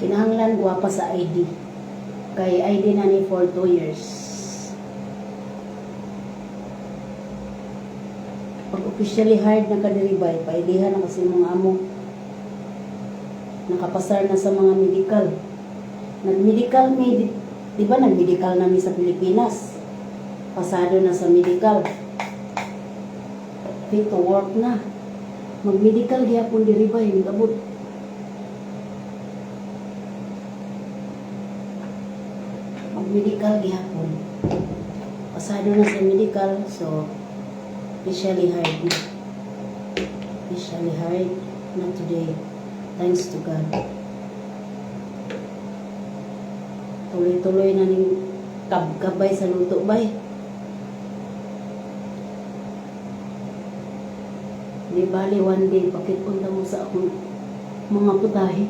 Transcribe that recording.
Kinahanglan guwapa sa ID. Kay ID na ni for 2 years. Pag officially hired na kadiribay, paidihan na kasi mga amo. Nakapasar na sa mga medical. Nag-medical di ba nag-medical namin sa Pilipinas? Pasado na sa medical. Fit to work na. Mag-medical gyapon diribay, nag-abot. Mag-medical gyapon. Pasado na sa medical, so officially hired na. Officially hired na today. Thanks to God. Tuloy-tuloy na ning kabay sa luto bay. Di bali one day, pakit punta mo sa akong mga putahe.